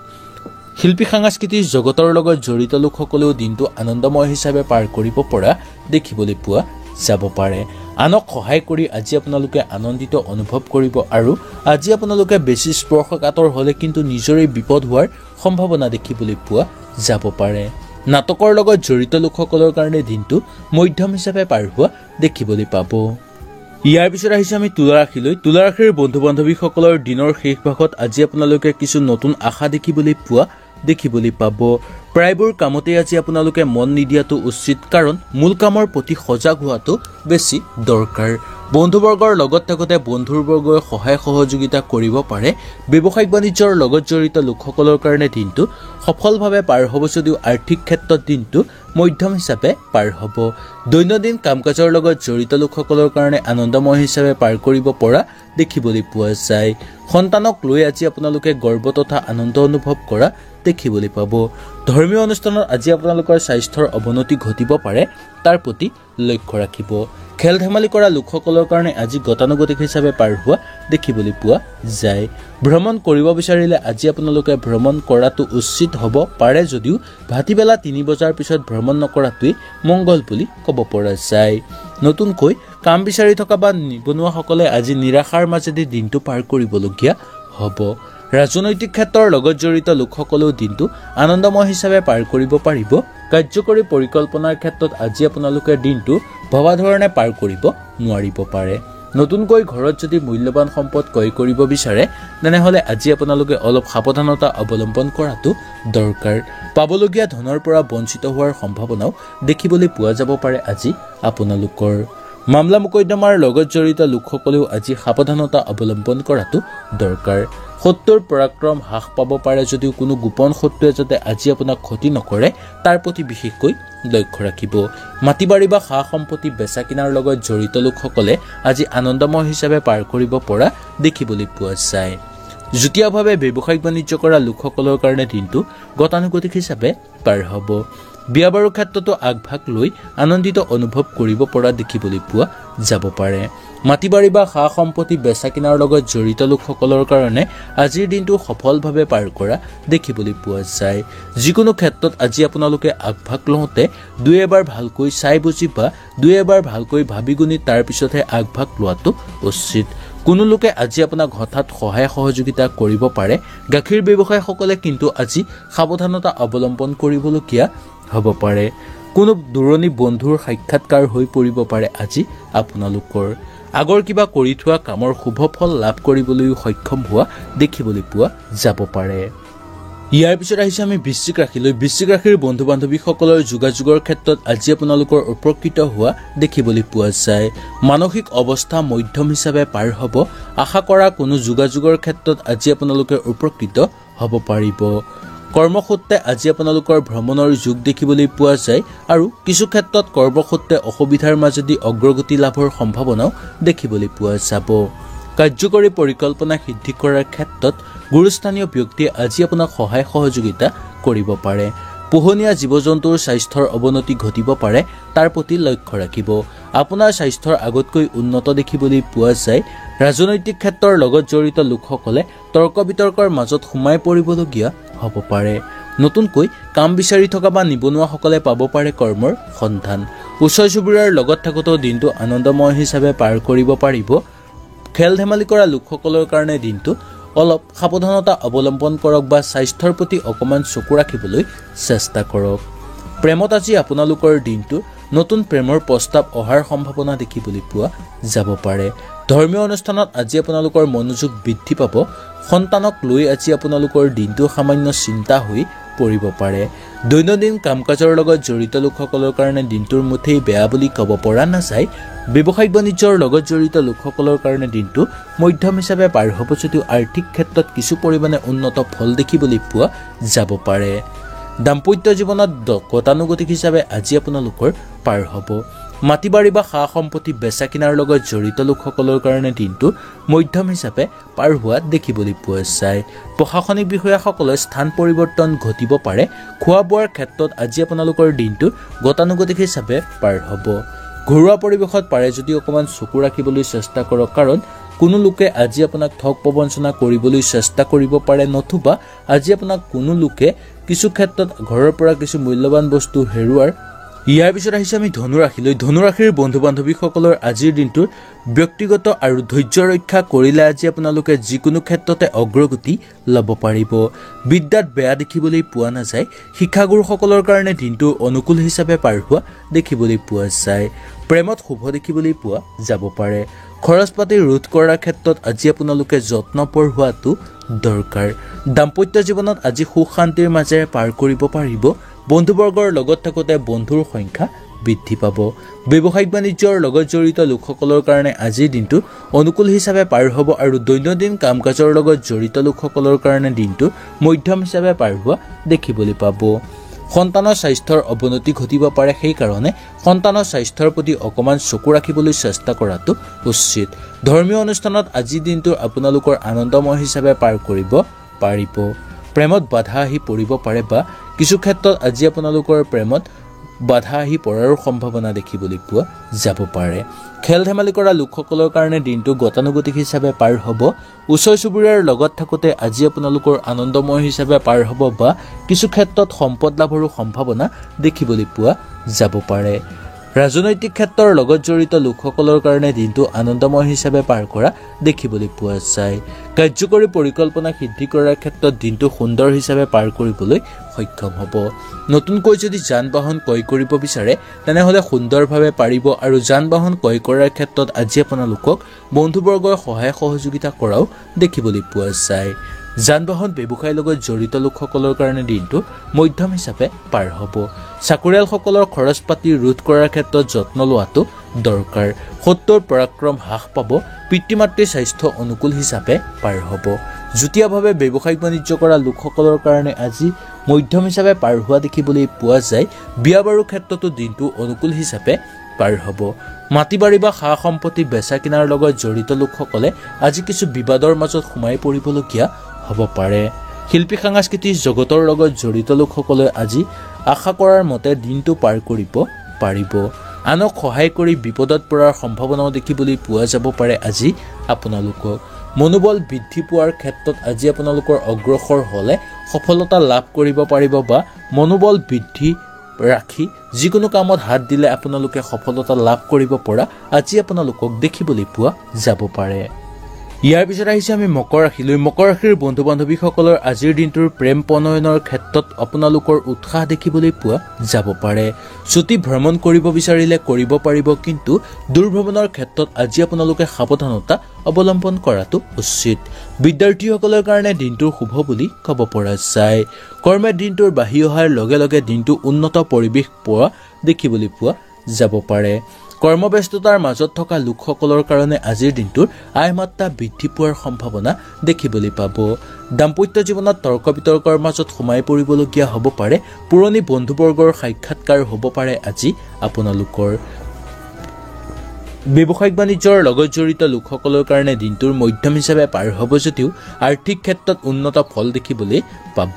শিল্পী সাংস্কৃতিক জগতৰ লগত জড়িত লোকসকলেও দিনটো আনন্দময় হিচাপে পাৰ কৰিব পৰা দেখিবলৈ পোৱা যাব পাৰে। আনক সহায় কৰি আজি আপোনালোকে আনন্দিত অনুভৱ কৰিব, আৰু আজি আপোনালোকে বেছি স্পৰ্শকাতৰ হ'লে কিন্তু নিজৰেই বিপদ হোৱাৰ সম্ভাৱনা দেখিবলৈ পোৱা যাব পাৰে। নাটকৰ লগত জড়িত লোকসকলৰ কাৰণে দিনটো মধ্যম হিচাপে পাৰ হোৱা দেখিবলৈ পাব। ইয়াৰ পিছত আহিছে আমি তুলা ৰাশিলৈ। তুলা ৰাশিৰ বন্ধু বান্ধৱীসকলৰ দিনৰ শেষ ভাগত আজি আপোনালোকে কিছু নতুন আশা দেখিবলৈ পাব। প্ৰায়বোৰ কামতে আজি আপোনালোকে মন নিদিয়াটো উচিত, কাৰণ মূল কামৰ প্ৰতি সজাগ হোৱাটো বেছি দৰকাৰ। বন্ধুবৰ্গৰ লগত থাকোঁতে বন্ধুবৰ্গৰ সহায় সহযোগিতা কৰিব পাৰে। ব্যৱসায়িক বাণিজ্যৰ লগত জড়িত লোকসকলৰ কাৰণে দিনটো সফলভাৱে পাৰ হ'ব যদিও আৰ্থিক ক্ষেত্ৰত দিনটো মধ্যম হিচাপে পাৰ হ'ব। দৈনন্দিন কাম কাজৰ লগত জড়িত লোকসকলৰ কাৰণে আনন্দময় হিচাপে পাৰ কৰিব পৰা দেখিবলৈ পোৱা যায়। সন্তানক লৈ আজি আপোনালোকে গৰ্ব তথা আনন্দ অনুভৱ কৰা দেখিবলৈ পাব। ধৰ্মীয় অনুষ্ঠানত আজি আপোনালোকৰ স্বাস্থ্যৰ অৱনতি ঘটিব পাৰে, তাৰ প্ৰতি লক্ষ্য ৰাখিব। খেল ধেমালি কৰা লোকসকলৰ কাৰণে আজি গতানুগতিক হিচাপে পাৰ হোৱা দেখিবলৈ পোৱা যায়। ভ্ৰমণ কৰিব বিচাৰিলে আজি আপোনালোকে ভ্ৰমণ কৰাটো উচিত হ'ব পাৰে, যদিও ভাটিবেলা 3 বজাৰ পিছত ভ্ৰমণ নকৰাটোৱেই মংগল বুলি ক'ব পৰা যায়। নতুনকৈ কাম বিচাৰি থকা বা নিবনুৱাসকলে আজি নিৰাশাৰ মাজেদি দিনটো পাৰ কৰিবলগীয়া হ'ব। ৰাজনৈতিক ক্ষেত্ৰৰ লগত জড়িত লোকসকলেও দিনটো আনন্দময় হিচাপে পাৰ কৰিব পাৰিব। কাৰ্যকৰী পৰিকল্পনাৰ ক্ষেত্ৰত আজি আপোনালোকে দিনটো ভবা ধৰণে পাৰ কৰিব নোৱাৰিব পাৰে। নতুনকৈ ঘৰত যদি মূল্যৱান সম্পদ ক্ৰয় কৰিব বিচাৰে তেনেহ'লে আজি আপোনালোকে অলপ সাৱধানতা অৱলম্বন কৰাটো দৰকাৰ। পাবলগীয়া ধনৰ পৰা বঞ্চিত হোৱাৰ সম্ভাৱনাও দেখিবলৈ পোৱা যাব পাৰে আজি আপোনালোকৰ। মামলা মোকদ্দমাৰ লগত জড়িত লোকসকলেও আজি সাৱধানতা অৱলম্বন কৰাটো দৰকাৰ। শত্ৰুৰ পৰাক্ৰম হ্ৰাস পাব পাৰে যদিও কোনো গোপন শত্ৰুৱে যাতে আজি আপোনাক ক্ষতি নকৰে তাৰ প্ৰতি বিশেষকৈ লক্ষ্য ৰাখিব। মাটি বাৰী বা সা সম্পত্তি বেচা কিনাৰ লগত জড়িত লোকসকলে আজি আনন্দময় হিচাপে পাৰ কৰিব পৰা দেখিবলৈ পোৱা যায়। যুটীয়াভাৱে ব্যৱসায়িক বাণিজ্য কৰা লোকসকলৰ কাৰণে দিনটো গতানুগতিক হিচাপে পাৰ হ'ব। বিয়া বাৰুৰ ক্ষেত্ৰতো আগভাগ লৈ আনন্দিত অনুভৱ কৰিব পৰা দেখিবলৈ পোৱা যাব পাৰে। মাটি বাৰী বা সা সম্পত্তি বেচা কিনাৰ লগত জড়িত লোকসকলৰ কাৰণে আজিৰ দিনটো সফলভাৱে পাৰ কৰা দেখিবলৈ পোৱা যায়। যিকোনো ক্ষেত্ৰত আজি আপোনালোকে আগভাগ লওঁতে দুই এবাৰ ভালকৈ চাই বুজি বা দুই এবাৰ ভালকৈ ভাবি গুণি তাৰ পিছতহে আগভাগ লোৱাটো উচিত। কোনো লোকে আজি আপোনাক হঠাৎ সহায় সহযোগিতা কৰিব পাৰে। গাখীৰ ব্যৱসায়ীসকলে কিন্তু আজি সাৱধানতা অৱলম্বন কৰিবলগীয়া হ'ব পাৰে। কোনো দূৰণি বন্ধুৰ সাক্ষাৎকাৰ হৈ পৰিব পাৰে আজি আপোনালোকৰ। আগৰ কিবা কৰি থোৱা কামৰ শুভ ফল লাভ কৰিবলৈও সক্ষম হোৱা দেখিবলৈ পোৱা যাব পাৰে। ইয়াৰ পিছত আহিছে আমি বৃশ্চিক ৰাশিলৈ। বৃশ্চিক ৰাশিৰ বন্ধু বান্ধৱীসকলৰ যোগাযোগৰ ক্ষেত্ৰত আজি আপোনালোকৰ উপকৃত হোৱা দেখিবলৈ পোৱা যায়। মানসিক অৱস্থা মধ্যম হিচাপে পাৰ হ'ব। আশা কৰা কোনো যোগাযোগৰ ক্ষেত্ৰত আজি আপোনালোকে উপকৃত হ'ব পাৰিব। কৰ্মসূত্ৰে আজি আপোনালোকৰ ভ্ৰমণৰ যোগ দেখিবলৈ পোৱা যায়, আৰু কিছু ক্ষেত্ৰত কৰ্মসূত্ৰে অসুবিধাৰ মাজেদি অগ্ৰগতি লাভৰ সম্ভাৱনাও দেখিবলৈ পোৱা যাব। কাৰ্যকৰী পৰিকল্পনা সিদ্ধি কৰাৰ ক্ষেত্ৰত গুৰুস্থানীয় ব্যক্তিয়ে আজি আপোনাক সহায় সহযোগিতা কৰিব পাৰে। পোহনীয়া জীৱ জন্তুৰ স্বাস্থ্যৰ অৱনতি ঘটিব পাৰে, তাৰ প্ৰতি লক্ষ্য ৰাখিব। আপোনাৰ স্বাস্থ্যৰ আগতকৈ উন্নত দেখিবলৈ পোৱা যায়। ৰাজনৈতিক ক্ষেত্ৰৰ লগত জড়িত লোকসকলে তৰ্ক বিতৰ্কৰ মাজত সোমাই পৰিবলগীয়া হ'ব পাৰে। নতুনকৈ কাম বিচাৰি থকা বা নিবনুৱাসকলে পাব পাৰে কৰ্মৰ সন্ধান। ওচৰ চুবুৰীয়াৰ লগত থাকোঁতেও দিনটো আনন্দময় হিচাপে পাৰ কৰিব পাৰিব। খেল ধেমালি কৰা লোকসকলৰ কাৰণে দিনটো অলপ সাৱধানতা অৱলম্বন কৰক বা স্বাস্থ্যৰ প্ৰতি অকমান চকু ৰাখিবলৈ চেষ্টা কৰক। প্ৰেমত আজি আপোনালোকৰ দিনটো নতুন প্ৰেমৰ প্ৰস্তাৱ অহাৰ সম্ভাৱনা দেখিবলৈ পোৱা যাব পাৰে। ধৰ্মীয় অনুষ্ঠানত আজি আপোনালোকৰ মনোযোগ বৃদ্ধি পাব। সন্তানক লৈ আজি আপোনালোকৰ দিনটো সামান্য চিন্তা হৈ পৰিব পাৰে। দৈনন্দিন কাম কাজৰ লগত জড়িত লোকসকলৰ কাৰণে দিনটোৰ মুঠেই বেয়া বুলি ক'ব পৰা নাযায়। ব্যৱসায়িক বাণিজ্যৰ লগত জড়িত লোকসকলৰ কাৰণে দিনটো মধ্যম হিচাপে পাৰ হ'ব যদিও আৰ্থিক ক্ষেত্ৰত কিছু পৰিমাণে উন্নত ফল দেখিবলৈ পোৱা যাব পাৰে। দাম্পত্য জীৱনত গতানুগতিক হিচাপে আজি আপোনালোকৰ পাৰ হ'ব। মাটি বাৰী বা সা সম্পত্তি বেচা কিনাৰ লগত জড়িত লোকসকলৰ কাৰণে দিনটো মধ্যম হিচাপে পাৰ হোৱা দেখিবলৈ পোৱা যায়। প্ৰশাসনিক বিষয়াসকলৰ স্থান পৰিৱৰ্তন ঘটিব পাৰে। খোৱা বোৱাৰ ক্ষেত্ৰত আজি আপোনালোকৰ দিনটো গতানুগতিক হিচাপে পাৰ হ'ব। ঘৰুৱা পৰিৱেশত পাৰে যদি অকণমান চকু ৰাখিবলৈ চেষ্টা কৰক, কাৰণ কোনো লোকে আজি আপোনাক ঠগ প্ৰবঞ্চনা কৰিবলৈ চেষ্টা কৰিব পাৰে, নতুবা আজি আপোনাক কোনো লোকে কিছু ক্ষেত্ৰত ঘৰৰ পৰা কিছু মূল্যৱান বস্তু হেৰুৱাৰ। ইয়াৰ পিছত আহিছে আমি ধনুৰাশিলৈ। ধনুৰাশিৰ বন্ধু বান্ধৱীসকলৰ আজিৰ দিনটোৰ ব্যক্তিগত আৰু ধৈৰ্য ৰক্ষা কৰিলে আজি আপোনালোকে যিকোনো ক্ষেত্ৰতে অগ্ৰগতি ল'ব পাৰিব। বিদ্যাত বেয়া দেখিবলৈ পোৱা নাযায়। শিক্ষাগুৰুসকলৰ কাৰণে দিনটো অনুকূল হিচাপে পাৰ হোৱা দেখিবলৈ পোৱা যায়। প্ৰেমত শুভ দেখিবলৈ পোৱা যাব পাৰে। খৰচ পাতি ৰোধ কৰাৰ ক্ষেত্ৰত আজি আপোনালোকে যত্নপৰ হোৱাটো দৰকাৰ। দাম্পত্য জীৱনত আজি সুখ শান্তিৰ মাজেৰে পাৰ কৰিব পাৰিব। বন্ধুবৰ্গৰ লগত থাকোঁতে বন্ধুৰ সংখ্যা বৃদ্ধি পাব। ব্যৱসায়িক বাণিজ্যৰ লগত জড়িত লোকসকলৰ কাৰণে আজিৰ দিনটো অনুকূল হিচাপে পাৰ হ'ব আৰু দৈনন্দিন কাম কাজৰ লগত জড়িত লোকসকলৰ কাৰণে দিনটো মধ্যম হিচাপে পাৰ হোৱা দেখিবলৈ পাব। সন্তানৰ স্বাস্থ্যৰ অৱনতি ঘটিব পাৰে, সেইকাৰণে সন্তানৰ স্বাস্থ্যৰ প্ৰতি অকণমান চকু ৰাখিবলৈ চেষ্টা কৰাটো উচিত। ধৰ্মীয় অনুষ্ঠানত আজিৰ দিনটো আপোনালোকৰ আনন্দময় হিচাপে পাৰ কৰিব পাৰিব। প্ৰেমত বাধা আহি পৰিব পাৰে বা কিছু ক্ষেত্ৰত আজি আপোনালোকৰ প্ৰেমত বাধা আহি পৰাৰো সম্ভাৱনা দেখিবলৈ পোৱা যাব পাৰে। খেল ধেমালি কৰা লোকসকলৰ কাৰণে দিনটো গতানুগতিক হিচাপে পাৰ হ'ব। ওচৰ চুবুৰীয়াৰ লগত থাকোঁতে আজি আপোনালোকৰ আনন্দময় হিচাপে পাৰ হ'ব বা কিছু ক্ষেত্ৰত সম্পদ লাভৰো সম্ভাৱনা দেখিবলৈ পোৱা যাব পাৰে। ৰাজনৈতিক ক্ষেত্ৰৰ লগত জড়িত লোকসকলৰ কাৰণে দিনটো আনন্দময় হিচাপে পাৰ কৰা দেখিবলৈ পোৱা যায়। কাৰ্যকৰী পৰিকল্পনা সিদ্ধি কৰাৰ ক্ষেত্ৰত দিনটো সুন্দৰ হিচাপে পাৰ কৰিবলৈ সক্ষম হ'ব। নতুনকৈ যদি যান বাহন ক্ৰয় কৰিব বিচাৰে তেনেহ'লে সুন্দৰভাৱে পাৰিব আৰু যান বাহন ক্ৰয় কৰাৰ ক্ষেত্ৰত আজি আপোনালোকক বন্ধুবৰ্গৰ সহায় সহযোগিতা কৰাও দেখিবলৈ পোৱা যায়। যান বাহন ব্যৱসায়ৰ লগত জড়িত লোকসকলৰ কাৰণে দিনটো মধ্যম হিচাপে পাৰ হ'ব। চাকৰিয়ালসকলৰ খৰচ পাতি ৰোধ কৰাৰ ক্ষেত্ৰত যত্ন লোৱাটো দৰকাৰ। শত্ৰুৰ পৰাক্ৰম হ্ৰাস পাব। পিতৃ মাতৃৰ স্বাস্থ্য অনুকূল হিচাপে পাৰ হ'ব। যুটীয়াভাৱে ব্যৱসায়িক বাণিজ্য কৰা লোকসকলৰ কাৰণে আজি মধ্যম হিচাপে পাৰ হোৱা দেখিবলৈ পোৱা যায়। বিয়া বাৰুৰ ক্ষেত্ৰতো দিনটো অনুকূল হিচাপে পাৰ হ'ব। মাটি বাৰী বা সা সম্পত্তি বেচা কিনাৰ লগত জড়িত লোকসকলে আজি কিছু বিবাদৰ মাজত সোমাই পৰিবলগীয়া হ'ব পাৰে। শিল্পী সাংস্কৃতিক জগতৰ লগত জড়িত লোকসকলে আজি আশা কৰাৰ মতে দিনটো পাৰ কৰিব পাৰিব। আনক সহায় কৰি বিপদত পৰাৰ সম্ভাৱনাও দেখিবলৈ পোৱা যাব পাৰে আজি আপোনালোকক। মনোবল বৃদ্ধি পোৱাৰ ক্ষেত্ৰত আজি আপোনালোকৰ অগ্ৰসৰ হ'লে সফলতা লাভ কৰিব পাৰিব বা মনোবল বৃদ্ধি ৰাখি যিকোনো কামত হাত দিলে আপোনালোকে সফলতা লাভ কৰিব পৰা আজি আপোনালোকক দেখিবলৈ পোৱা যাব পাৰে। ইয়াৰ পিছত আহিছে আমি মকৰ ৰাশিলৈ। মকৰ ৰাশিৰ বন্ধু বান্ধৱীসকলৰ আজিৰ দিনটোৰ প্ৰেম প্ৰণয়নৰ ক্ষেত্ৰত আপোনালোকৰ উৎসাহ দেখিবলৈ পোৱা যাব পাৰে। ছুটি ভ্ৰমণ কৰিব বিচাৰিলে কৰিব পাৰিব, কিন্তু দূৰভ্ৰমণৰ ক্ষেত্ৰত আজি আপোনালোকে সাৱধানতা অৱলম্বন কৰাটো উচিত। বিদ্যাৰ্থীসকলৰ কাৰণে দিনটোৰ শুভ বুলি ক'ব পৰা যায়। কৰ্মে দিনটোৰ বাঢ়ি অহাৰ লগে লগে দিনটো উন্নত পৰিৱেশ পোৱা দেখিবলৈ পোৱা যাব পাৰে। কৰ্মব্যস্ততাৰ মাজত থকা লোকসকলৰ কাৰণে আজিৰ দিনটোৰ আয় মাত্ৰা বৃদ্ধি পোৱাৰ সম্ভাৱনা দেখিবলৈ পাব। দাম্পত্য জীৱনত তৰ্ক বিতৰ্কৰ মাজত সোমাই পৰিবলগীয়া হ'ব পাৰে। পুৰণি বন্ধুবৰ্গৰ সাক্ষাৎকাৰ হ'ব পাৰে আজি আপোনালোকৰ। ব্যৱসায়িক বাণিজ্যৰ লগত জড়িত লোকসকলৰ কাৰণে দিনটোৰ মধ্যম হিচাপে পাৰ হ'ব যদিও আৰ্থিক ক্ষেত্ৰত উন্নত ফল দেখিবলৈ পাব।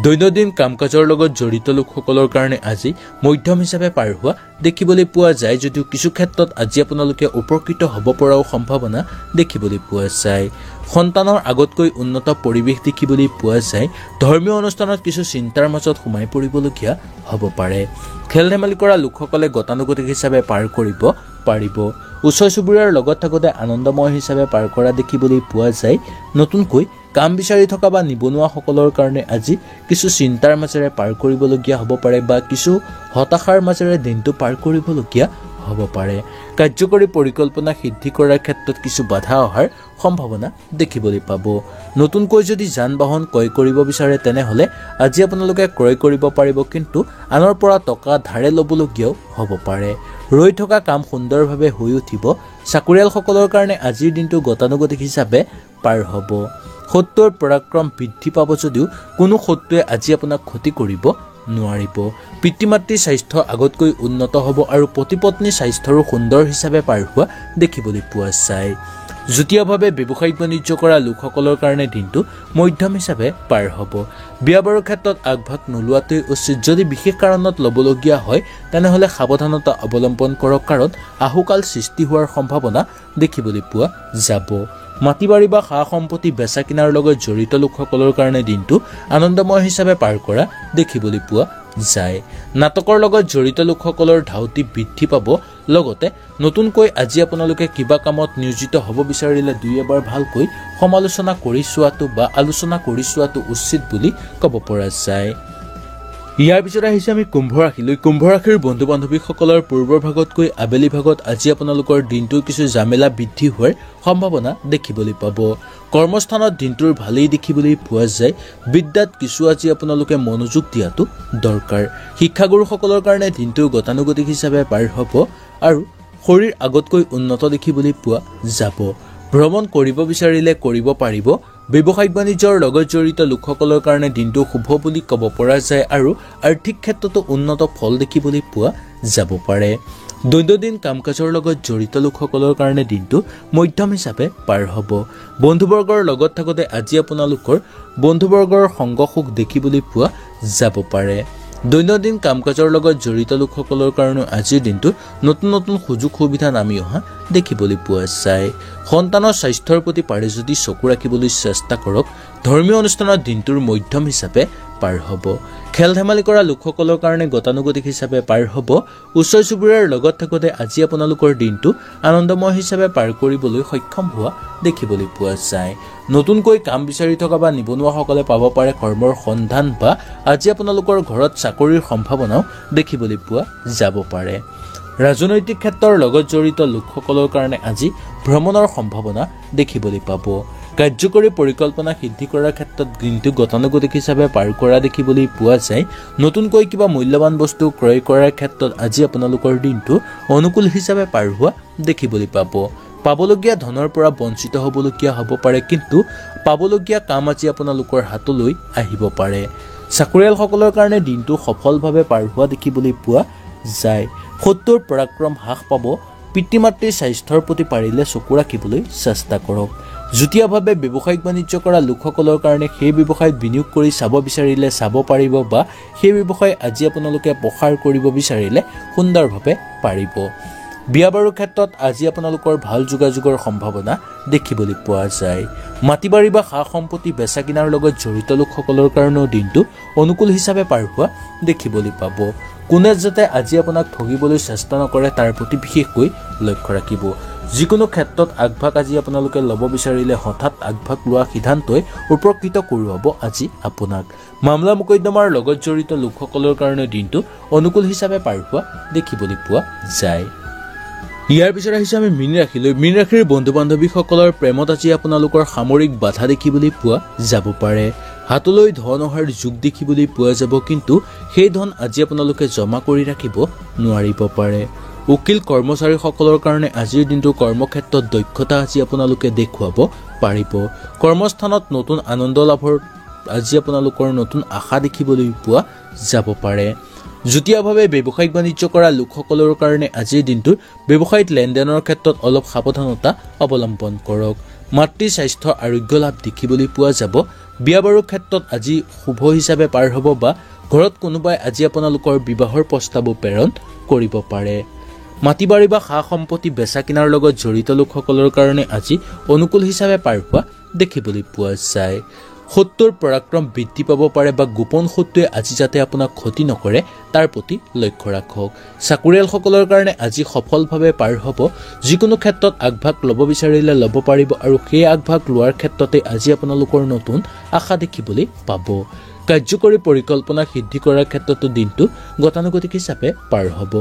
দৈনন্দিন কাম কাজৰ লগত জড়িত লোকসকলৰ কাৰণে আজি মধ্যম হিচাপে পাৰ হোৱা দেখিবলৈ পোৱা যায় যদিও কিছু ক্ষেত্ৰত আজি আপোনালোকে উপকৃত হ'ব পৰাও সম্ভাৱনা দেখিবলৈ পোৱা যায়। সন্তানৰ আগতকৈ উন্নত পৰিৱেশ দেখিবলৈ পোৱা যায়। ধৰ্মীয় অনুষ্ঠানত কিছু চিন্তাৰ মাজত সোমাই পৰিবলগীয়া হ'ব পাৰে। খেল ধেমালি কৰা লোকসকলে গতানুগতিক হিচাপে পাৰ কৰিব পাৰিব। ওচৰ চুবুৰীয়াৰ লগত থাকোঁতে আনন্দময় হিচাপে পাৰ কৰা দেখিবলৈ পোৱা যায়। নতুনকৈ কাম বিচাৰি থকা বা নিবনুৱাসকলৰ কাৰণে আজি কিছু চিন্তাৰ মাজেৰে পাৰ কৰিবলগীয়া হ'ব পাৰে বা কিছু হতাশাৰ মাজেৰে দিনটো পাৰ কৰিবলগীয়া হ'ব পাৰে। কাৰ্যকৰী পৰিকল্পনা সিদ্ধি কৰাৰ ক্ষেত্ৰত কিছু বাধা অহাৰ সম্ভাৱনা দেখিবলৈ পাব। নতুনকৈ যদি যান বাহন ক্ৰয় কৰিব বিচাৰে তেনেহ'লে আজি আপোনালোকে ক্ৰয় কৰিব পাৰিব, কিন্তু আনৰ পৰা টকা ধাৰে ল'বলগীয়াও হ'ব পাৰে। ৰৈ থকা কাম সুন্দৰভাৱে হৈ উঠিব। চাকৰিয়ালসকলৰ কাৰণে আজিৰ দিনটো গতানুগতিক হিচাপে পাৰ হ'ব। শত্ৰুৰ পৰাক্ৰম বৃদ্ধি পাব যদিও কোনো শত্ৰুৱে আজি আপোনাক ক্ষতি কৰিব নোৱাৰিব। পিতৃ মাতৃৰ স্বাস্থ্য আগতকৈ উন্নত হ'ব আৰু পতি পত্নীৰ স্বাস্থ্যৰো সুন্দৰ হিচাপে পাৰ হোৱা দেখিবলৈ পোৱা যায়। যুটীয়াভাৱে ব্যৱসায়িক বাণিজ্য কৰা লোকসকলৰ কাৰণে দিনটো মধ্যম হিচাপে পাৰ হ'ব। বিয়া বাৰুৰ ক্ষেত্ৰত আগভাগ নোলোৱাটোৱেই উচিত। যদি বিশেষ কাৰণত ল'বলগীয়া হয় তেনেহ'লে সাৱধানতা অৱলম্বন কৰক, কাৰণ আহুকাল সৃষ্টি হোৱাৰ সম্ভাৱনা দেখিবলৈ পোৱা যাব। মাটি বাৰী বা সা সম্পত্তি বেচা কিনাৰ লগত জড়িত লোকসকলৰ কাৰণে দিনটো আনন্দময় হিচাপে পাৰ কৰা দেখিবলৈ পোৱা যায়। নাটকৰ লগত জড়িত লোকসকলৰ ধাউতি বৃদ্ধি পাব। লগতে নতুনকৈ আজি আপোনালোকে কিবা কামত নিয়োজিত হ'ব বিচাৰিলে দুই এবাৰ ভালকৈ সমালোচনা কৰি চোৱাটো বা আলোচনা কৰি চোৱাটো উচিত বুলি ক'ব পৰা যায়। ইয়াৰ পিছত আহিছে আমি কুম্ভ ৰাশিলৈ। কুম্ভ ৰাশিৰ বন্ধু বান্ধৱীসকলৰ পূৰ্বৰ ভাগতকৈ আবেলি ভাগত আজি আপোনালোকৰ দিনটোৰ কিছু জামেলা বৃদ্ধি হোৱাৰ সম্ভাৱনা দেখিবলৈ পাব। কৰ্মস্থানত দিনটোৰ ভালেই দেখিবলৈ পোৱা যায়। বিদ্যাত কিছু আজি আপোনালোকে মনোযোগ দিয়াটো দৰকাৰ। শিক্ষাগুৰুসকলৰ কাৰণে দিনটো গতানুগতিক হিচাপে পাৰ হ'ব আৰু শৰীৰ আগতকৈ উন্নত দেখিবলৈ পোৱা যাব। ভ্ৰমণ কৰিব বিচাৰিলে কৰিব পাৰিব। ব্যৱসায়িক বাণিজ্যৰ লগত জড়িত লোকসকলৰ কাৰণে দিনটো শুভ বুলি ক'ব পৰা যায় আৰু আৰ্থিক ক্ষেত্ৰতো উন্নত ফল দেখিবলৈ পোৱা যাব পাৰে। দৈনন্দিন কাম কাজৰ লগত জড়িত লোকসকলৰ কাৰণে দিনটো মধ্যম হিচাপে পাৰ হ'ব। বন্ধুবৰ্গৰ লগত থাকোঁতে আজি আপোনালোকৰ বন্ধুবৰ্গৰ সংগ সুখ দেখিবলৈ পোৱা যাব পাৰে। দৈনন্দিন কাম কাজৰ লগত জড়িত লোকসকলৰ কাৰণে আজিৰ দিনটোত নতুন নতুন সুযোগ সুবিধা নামি অহা দেখিবলৈ পোৱা যায়। সন্তানৰ স্বাস্থ্যৰ প্ৰতি পাৰে যদি চকু ৰাখিবলৈ চেষ্টা কৰক। ধৰ্মীয় অনুষ্ঠানত দিনটোৰ মধ্যম হিচাপে পাৰ হ'ব। খেল ধেমালি কৰা লোকসকলৰ কাৰণে গতানুগতিক হিচাপে পাৰ হ'ব। ওচৰ চুবুৰীয়াৰ লগত থাকোঁতে আজি আপোনালোকৰ দিনটো আনন্দময় হিচাপে পাৰ কৰিবলৈ সক্ষম হোৱা দেখিবলৈ পোৱা যায়। নতুনকৈ কাম বিচাৰি থকা বা নিবনুৱাসকলে পাব পাৰে কৰ্মৰ সন্ধান বা আজি আপোনালোকৰ ঘৰত চাকৰিৰ সম্ভাৱনাও দেখিবলৈ পোৱা যাব পাৰে। ৰাজনৈতিক ক্ষেত্ৰৰ লগত জড়িত লোকসকলৰ কাৰণে আজি ভ্ৰমণৰ সম্ভাৱনা দেখিবলৈ পাব। কাৰ্যকৰী পৰিকল্পনা সিদ্ধি কৰাৰ ক্ষেত্ৰত দিনটো গতানুগতিক হিচাপে পাৰ কৰা দেখিবলৈ পোৱা যায়। নতুনকৈ কিবা মূল্যৱান বস্তু ক্ৰয় কৰাৰ ক্ষেত্ৰত আজি আপোনালোকৰ দিনটো অনুকূল হিচাপে পাৰ হোৱা দেখিবলৈ পাব। পাবলগীয়া ধনৰ পৰা বঞ্চিত হ'বলগীয়া হ'ব পাৰে, কিন্তু পাবলগীয়া কাম আজি আপোনালোকৰ হাতলৈ আহিব পাৰে। চাকৰিয়ালসকলৰ কাৰণে দিনটো সফলভাৱে পাৰ হোৱা দেখিবলৈ পোৱা যায়। শত্ৰুৰ পৰাক্ৰম হ্ৰাস পাব। পিতৃ মাতৃৰ স্বাস্থ্যৰ প্ৰতি পাৰিলে চকু ৰাখিবলৈ চেষ্টা কৰক। যুটীয়াভাৱে ব্যৱসায়িক বাণিজ্য কৰা লোকসকলৰ কাৰণে সেই ব্যৱসায়ত বিনিয়োগ কৰি চাব বিচাৰিলে চাব পাৰিব বা সেই ব্যৱসায় আজি আপোনালোকে প্ৰসাৰ কৰিব বিচাৰিলে সুন্দৰভাৱে পাৰিব। বিয়া বাৰুৰ ক্ষেত্ৰত আজি আপোনালোকৰ ভাল যোগাযোগৰ সম্ভাৱনা দেখিবলৈ পোৱা যায়। মাটি বাৰী বা সা সম্পত্তি বেচা কিনাৰ লগত জড়িত লোকসকলৰ কাৰণেও দিনটো অনুকূল হিচাপে পাৰ হোৱা দেখিবলৈ পাব। কোনে যাতে আজি আপোনাক ঠগিবলৈ চেষ্টা নকৰে তাৰ প্ৰতি বিশেষকৈ লক্ষ্য ৰাখিব। যিকোনো ক্ষেত্ৰত আগভাগ আজি আপোনালোকে ল'ব বিচাৰিলে হঠাৎ আগভাগ লোৱা সিদ্ধান্তই উপকৃত কৰোৱাব আজি আপোনাক। মামলা মোকদ্দমাৰ লগত জড়িত লোকসকলৰ কাৰণে দিনটো অনুকূল হিচাপে পাৰ হোৱা দেখিবলৈ পোৱা যায়। ইয়াৰ পিছত আহিছে আমি মীন ৰাশিলৈ। মীন ৰাশিৰ বন্ধু বান্ধৱীসকলৰ প্ৰেমত আজি আপোনালোকৰ সামৰিক বাধা দেখিবলৈ পোৱা যাব পাৰে। হাতলৈ ধন অহাৰ যোগ দেখিবলৈ পোৱা যাব, কিন্তু সেই ধন আজি আপোনালোকে জমা কৰি ৰাখিব নোৱাৰিব পাৰে। উকিল কৰ্মচাৰীসকলৰ কাৰণে আজিৰ দিনটো কৰ্মক্ষেত্ৰত দক্ষতা আজি আপোনালোকে দেখুৱাব পাৰিব। কৰ্মস্থানত নতুন আনন্দ লাভৰ আজি আপোনালোকৰ নতুন আশা দেখিবলৈ পোৱা যাব পাৰে। যুটীয়াভাৱে ব্যৱসায়িক বাণিজ্য কৰা লোকসকলৰ কাৰণে আজিৰ দিনটোৰ ব্যৱসায়িক লেনদেনৰ ক্ষেত্ৰত অলপ সাৱধানতা অৱলম্বন কৰক। মাতৃৰ স্বাস্থ্য আৰোগ্য লাভ দেখিবলৈ পোৱা যাব। বিয়া বাৰুৰ ক্ষেত্ৰত আজি শুভ হিচাপে পাৰ হ'ব বা ঘৰত কোনোবাই আজি আপোনালোকৰ বিবাহৰ প্ৰস্তাৱো প্ৰেৰণ কৰিব পাৰে। মাটি বাৰী বা সা সম্পত্তি বেচা কিনাৰ লগত জড়িত লোকসকলৰ কাৰণে আজি অনুকূল হিচাপে পাৰ হোৱা দেখিবলৈ পোৱা যায়। শত্ৰুৰ পৰাক্ৰম বৃদ্ধি পাব পাৰে বা গোপন শত্ৰুৱে আজি যাতে আপোনাক ক্ষতি নকৰে তাৰ প্ৰতি লক্ষ্য ৰাখক। চাকৰিয়ালসকলৰ কাৰণে আজি সফলভাৱে পাৰ হ'ব। যিকোনো ক্ষেত্ৰত আগভাগ ল'ব বিচাৰিলে ল'ব পাৰিব আৰু সেই আগভাগ লোৱাৰ ক্ষেত্ৰতে আজি আপোনালোকৰ নতুন আশা দেখিবলৈ পাব। কাৰ্যকৰী পৰিকল্পনা সিদ্ধি কৰাৰ ক্ষেত্ৰতো দিনটো গতানুগতিক হিচাপে পাৰ হ'ব।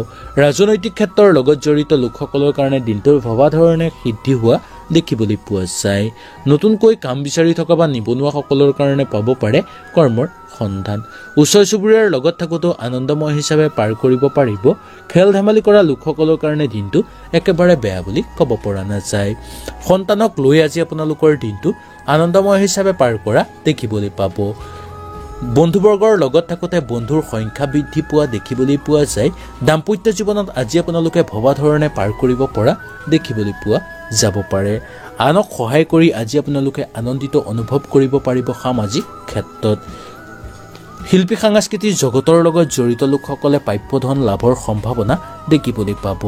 ৰাজনৈতিক ক্ষেত্ৰৰ লগত জড়িত লোকসকলৰ কাৰণে দিনটোৰ ভবা ধৰণে সিদ্ধি হোৱা দেখিবলৈ পোৱা যায়। নতুনকৈ কাম বিচাৰি থকা বা নিবনুৱাসকলৰ কাৰণে পাব পাৰে কৰ্মৰ সন্ধান। ওচৰ চুবুৰীয়াৰ লগত থাকোঁতেও আনন্দময় হিচাপে পাৰ কৰিব পাৰিব। খেল ধেমালি কৰা লোকসকলৰ কাৰণে দিনটো একেবাৰে বেয়া বুলি ক'ব পৰা নাযায়। সন্তানক লৈ আজি আপোনালোকৰ দিনটো আনন্দময় হিচাপে পাৰ কৰা দেখিবলৈ পাব। বন্ধুবৰ্গৰ লগত থাকোঁতে বন্ধুৰ সংখ্যা বৃদ্ধি পোৱা দেখিবলৈ পোৱা যায়। দাম্পত্য জীৱনত আজি আপোনালোকে ভবা ধৰণে পাৰ কৰিব পৰা দেখিবলৈ পোৱা যাব পাৰে। আনক সহায় কৰি আজি আপোনালোকে আনন্দিত অনুভৱ কৰিব পাৰিব। সামাজিক ক্ষেত্ৰত শিল্পী সাংস্কৃতিক জগতৰ লগত জড়িত লোকসকলে প্ৰাপ্য ধন লাভৰ সম্ভাৱনা দেখিবলৈ পাব।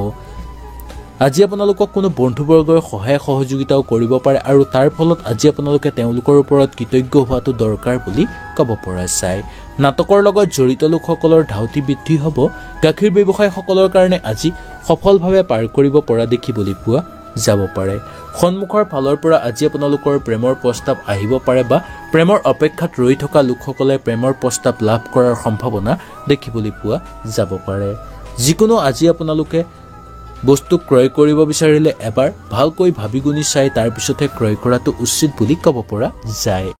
আজি আপোনালোকক কোনো বন্ধুবৰ্গৰ সহায় সহযোগিতাও কৰিব পাৰে আৰু তাৰ ফলত আজি আপোনালোকে তেওঁলোকৰ ওপৰত কৃতজ্ঞ হোৱাটো দৰকাৰ বুলি ক'ব পৰা যায়। নাটকৰ লগত জড়িত লোকসকলৰ ধাউতি বৃদ্ধি হ'ব। গাখীৰ ব্যৱসায়ীসকলৰ কাৰণে আজি সফলভাৱে পাৰ কৰিব পৰা দেখিবলৈ পোৱা যাব পাৰে। সন্মুখৰ ফালৰ পৰা আজি আপোনালোকৰ প্ৰেমৰ প্ৰস্তাৱ আহিব পাৰে বা প্ৰেমৰ অপেক্ষাত ৰৈ থকা লোকসকলে প্ৰেমৰ প্ৰস্তাৱ লাভ কৰাৰ সম্ভাৱনা দেখিবলৈ পোৱা যাব পাৰে। যিকোনো আজি আপোনালোকে বস্তু ক্ৰয় কৰিব বিচাৰিলে এবাৰ ভালকৈ ভাবি গুণি চাই তাৰ পিছতহে ক্ৰয় কৰাটো উচিত বুলি ক'ব পৰা যায়।